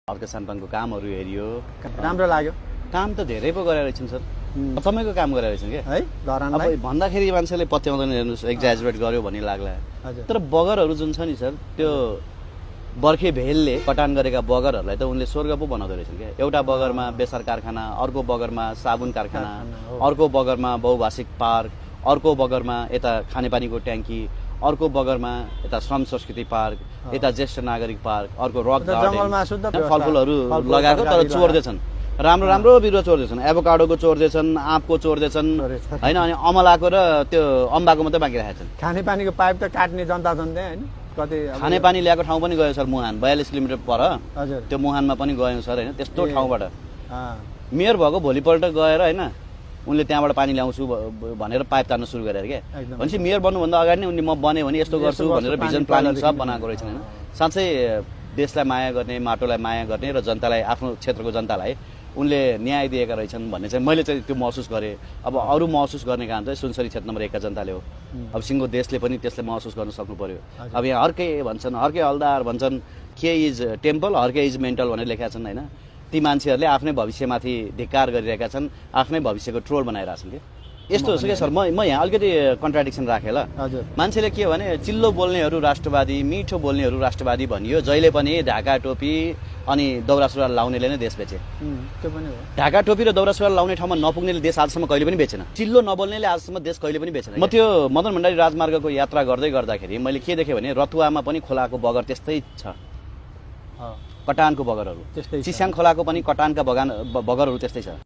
हर्क सानपानको कामहरू हेरियो, राम्रो लाग्यो। काम त धेरै पो गरेर रहेछन् सर, समयको काम गरेर रहेछन् क्या है धरानलाई। अब भन्दाखेरि मान्छेले पत्याउँदैन, हेर्नुहोस् एक्जाजुरेट गर्यो भन्ने लाग्ला। हजुर। तर बगरहरू जुन छ नि सर, त्यो बर्खे भेलले कटान गरेका बगरहरूलाई त उनले स्वर्ग पो बनाउँदो रहेछन् क्या। एउटा बगरमा बेसार कारखाना, अर्को बगरमा साबुन कारखाना, अर्को बगरमा बहुभाषिक पार्क, अर्को बगरमा यता खानेपानीको ट्याङ्की, अर्को बगरमा यता श्रम संस्कृति पार्क, यता ज्येष्ठ नागरिक पार्क, अर्को रक गार्डन, फलफुलहरू लगाएको तर चोर्दैछन्। राम्रो राम्रो बिरुवा चोर्दैछन्, एभोकाडोको चोर्दैछन्, आँपको चोर्दैछन् होइन, अनि अमलाको र त्यो अम्बाको मात्रै बाँकी राखेका छन्। खानेपानीको पाइप त काट्ने जनता छन् त्यहाँ होइन, कति खानेपानी ल्याएको ठाउँ पनि गयो सर, मुहान 42 किलोमिटर पर। हजुर। त्यो मुहानमा पनि गयौँ सर होइन, त्यस्तो ठाउँबाट मेयर भएको भोलिपल्ट गएर होइन उनले त्यहाँबाट पानी ल्याउँछु भनेर पाइप तान्न सुरु गरेर क्या। भनेपछि मेयर बन्नुभन्दा अगाडि नै उनले म बने भने यस्तो गर्छु भनेर भिजन प्लानिङ सब बनाएको रहेछन् होइन। साँच्चै देशलाई माया गर्ने, माटोलाई माया गर्ने र जनतालाई, आफ्नो क्षेत्रको जनतालाई उनले न्याय दिएका रहेछन् भन्ने चाहिँ मैले चाहिँ त्यो महसुस गरेँ। अब अरू महसुस गर्ने काम चाहिँ सुनसरी क्षेत्र नम्बर 1 का जनताले हो। अब सिङ्गो देशले पनि त्यसले महसुस गर्न सक्नु पर्यो। अब यहाँ हर्कै भन्छन्, हर्कै हलदार भन्छन्, के इज टेम्पल हर्कै इज मेन्टल भनेर लेखेका छन् होइन। ती मान्छेहरूले आफ्नै भविष्यमाथि धिक्कार गरिरहेका छन्, आफ्नै भविष्यको ट्रोल बनाइरहेछन् कि। यस्तो हो क्या सर, म यहाँ अलिकति कन्ट्राडिक्सन राखेँ ल। मान्छेले के भने चिल्लो बोल्नेहरू राष्ट्रवादी, मिठो बोल्नेहरू राष्ट्रवादी भनियो, जहिले पनि ढाका टोपी अनि दौरा सुरुवाल लाउनेले नै देश बेचे। त्यो पनि हो। ढाका टोपी र दौरा सुरुवाल लाउने ठाउँमा नपुग्नेले देश आजसम्म कहिले पनि बेचेन। चिल्लो नबोल्नेले आजसम्म देश कहिले पनि बेचेन। म त्यो मदन भण्डारी राजमार्गको यात्रा गर्दै गर्दाखेरि मैले के देखेँ भने रतुवामा पनि खोलाको बगर त्यस्तै छ, कटानको बगरहरू, चिस्याङ खोलाको पनि कटानका बगरहरू त्यस्तै छ।